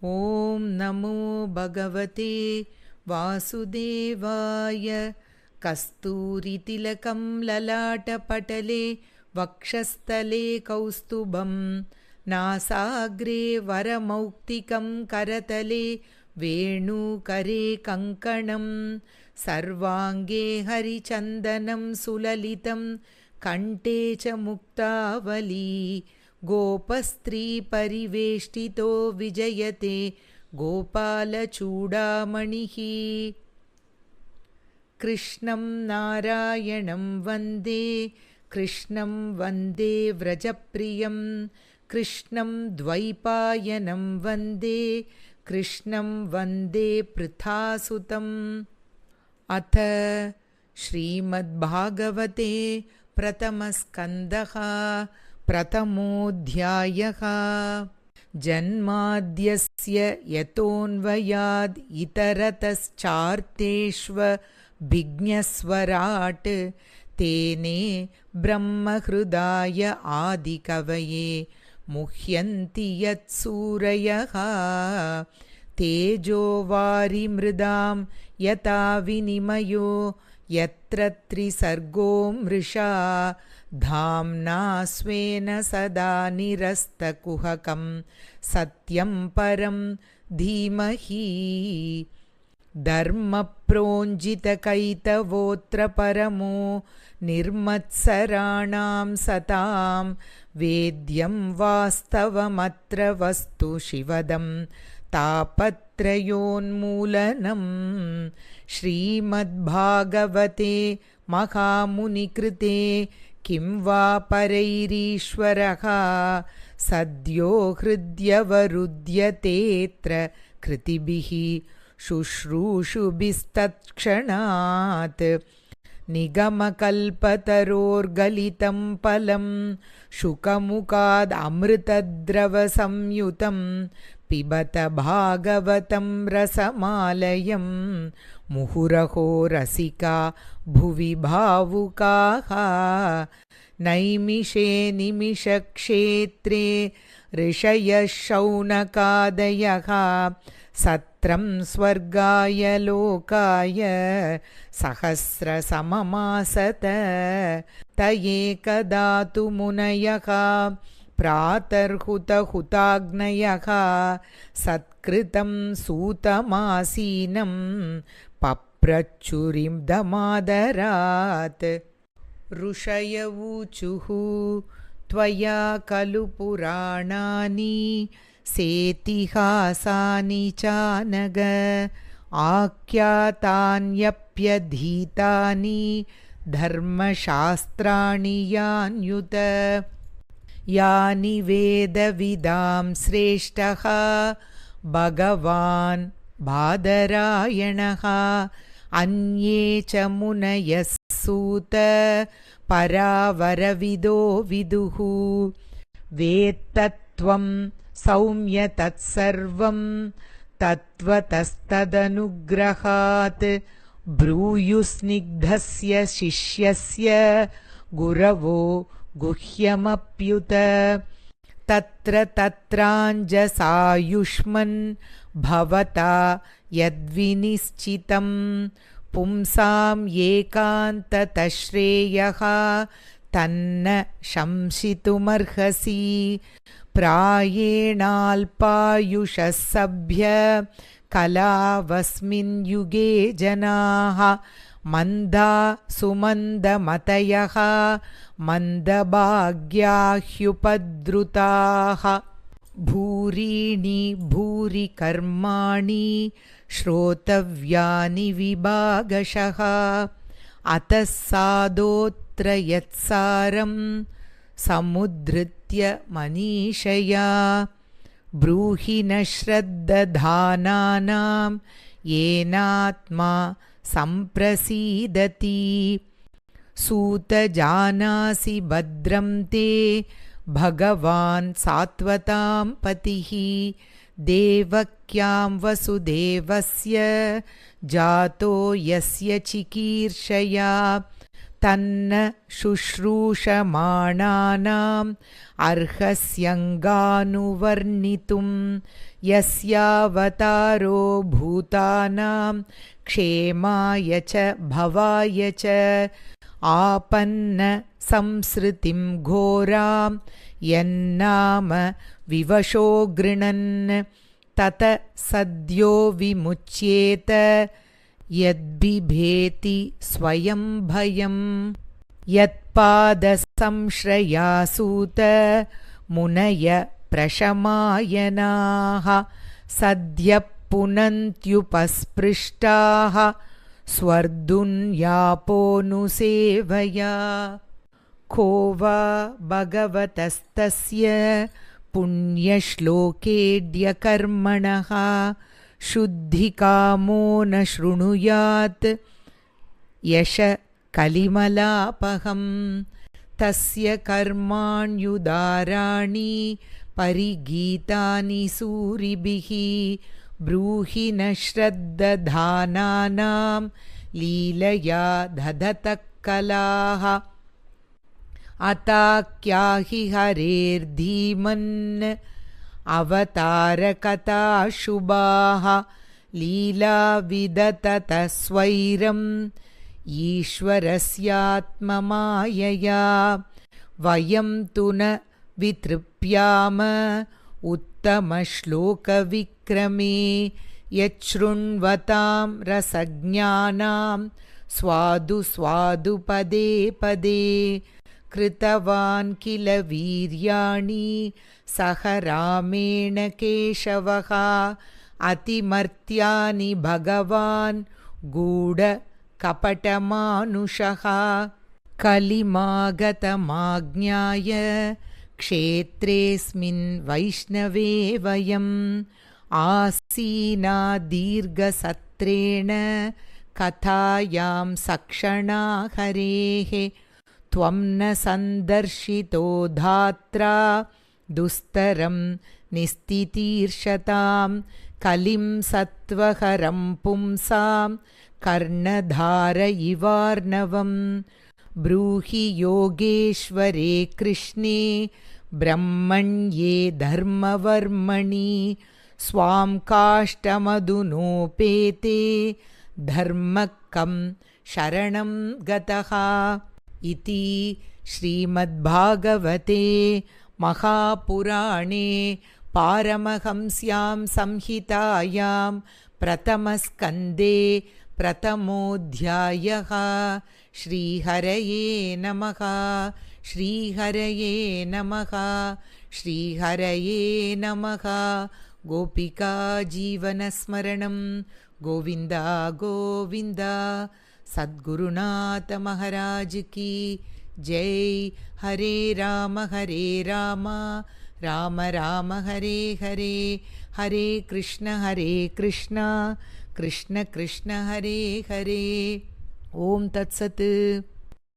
ॐ नमो भगवते वासुदेवाय। कस्तूरितिलकं ललाटपटले वक्षस्थले कौस्तुभं नासाग्रे वरमौक्तिकं करतले वेणुकरे कङ्कणं सर्वाङ्गे हरिचन्दनं सुललितं कण्ठे च मुक्तावली गोपस्त्रीपरिवेष्टितो विजयते गोपालचूडामणिः। कृष्णं नारायणं वन्दे कृष्णं वन्दे व्रजप्रियं कृष्णं द्वैपायनं वन्दे कृष्णं वन्दे पृथासुतम्। अथ श्रीमद्भागवते प्रथमस्कन्धः प्रथमोऽध्यायः। जन्माद्यस्य यतोऽन्वयाद् इतरतश्चार्थेष्वभिज्ञस्वराट् तेने ब्रह्महृदाय आदिकवये मुह्यन्ति यत्सूरयः। तेजो वारिमृदां यथा विनिमयो यत्र त्रिसर्गो मृषा धाम्ना स्वेन सदा निरस्तकुहकं सत्यं परं धीमहि। धर्मप्रोञ्जितकैतवोऽत्र परमो निर्मत्सराणां सतां वेद्यं वास्तवमत्र वस्तु शिवदं तापत्रयोन्मूलनम्। श्रीमद्भागवते महामुनिकृते किं वा परैरीश्वरः सद्यो हृद्यवरुध्यतेऽत्र कृतिभिः शुश्रूषुभिस्तत्क्षणात्। निगमकल्पतरोर्गलितं फलं शुकमुखादमृतद्रवसंयुतं पिबत भागवतं रसमालयं मुहुरहो रसिका भुवि भावुकाः। नैमिषे निमिषक्षेत्रे ऋषयः शौनकादयः सत्रं स्वर्गाय लोकाय सहस्रसममासत। त एकदा तु मुनयः प्रातर्हुतहुताग्नयः सत्कृतं सूतमासीनं पप्रच्युरिदमादरात्। ऋषय ऊचुः त्वया खलु पुराणानि सेतिहासानि चानग आख्यातान्यप्यधीतानि धर्मशास्त्राणि यान्युत। यानि वेदविदां श्रेष्ठः भगवान् बादरायणः अन्ये च मुनयः सूत परावरविदो विदुः। वेत्तत्वं सौम्य तत्सर्वं तत्त्वतस्तदनुग्रहात् ब्रूयुस्निग्धस्य शिष्यस्य गुरवो गुह्यमप्युत। तत्र तत्राञ्जसायुष्मन् भवता यद्विनिश्चितं पुंसां एकान्ततः श्रेयः तन्न शंसितुमर्हसि। प्रायेणाल्पायुषः सभ्य कलावस्मिन् युगे जनाः मन्दा सुमन्दमतयः मन्दभाग्याह्युपद्रुताः। भूरीणि भूरि कर्माणि श्रोतव्यानि विभागशः अतः सादोऽत्र यत्सारं समुद्धृत्य मनीषया। ब्रूहि न श्रद्दधानानां येनात्मा सम्प्रसीदति। सूत जानासि भद्रं ते भगवान् सात्वतां पतिः। देवक्यां वसुदेवस्य जातो यस्य चिकीर्षया तन्न शुश्रूषमाणानाम् अर्हस्यङ्गानुवर्णितुं यस्यावतारो भूतानां क्षेमाय च भवाय च आपन्न संसृतिं घोरां यन्नाम विवशो गृणन् तत सद्यो विमुच्येत यद्बिभेति स्वयं भयं यत्पादसंश्रयासूत मुनय प्रशमायनाः सद्यः पुनन्त्युपस्पृष्टाः स्वर्धुन्यापोऽनुसेवया को वा भगवतस्तस्य पुण्यश्लोकेऽद्यकर्मणः शुद्धिकामो न शृणुयात् यश कलिमलापहं तस्य कर्माण्युदाराणि परिगीतानि सूरिभिः ब्रूहि न श्रद्दधानानां लीलया दधतः कलाः अताक्याहि हरेर्धीमन् अवतारकथाशुभाः लीला विदततः स्वैरम् ईश्वरस्यात्ममायया वयं तु न वितृप्याम उत्तमश्लोकविक्रमे यच्छृण्वतां रसज्ञानां स्वादु स्वादु पदे पदे कृतवान् किल वीर्याणि सह रामेण केशवः अतिमर्त्यानि भगवान् गूढकपटमानुषः कलिमागतमाज्ञाय क्षेत्रेऽस्मिन् वैष्णवे वयम् आसीना दीर्घसत्रेण कथायां सक्षणा हरेः त्वं न सन्दर्शितो धात्रा दुस्तरं निस्तितीर्षतां कलिं सत्त्वहरं पुंसां कर्णधार इवार्णवं ब्रूहि योगेश्वरे कृष्णे ब्रह्मण्ये धर्मवर्मणि स्वां काष्ठमधुनोपेते धर्मः कं शरणं गतः इति श्रीमद्भागवते महापुराणे पारमहंस्यां संहितायां प्रथमस्कन्धे प्रथमोऽध्यायः। श्रीहरये नमः। श्रीहरये नमः। श्रीहरये नमः। गोपिका जीवनस्मरणं गोविन्द गोविन्द। सद्गुरुनाथ महाराज की जय। हरे राम राम राम हरे हरे, हरे कृष्ण कृष्ण कृष्ण हरे हरे। ओम तत्सत्।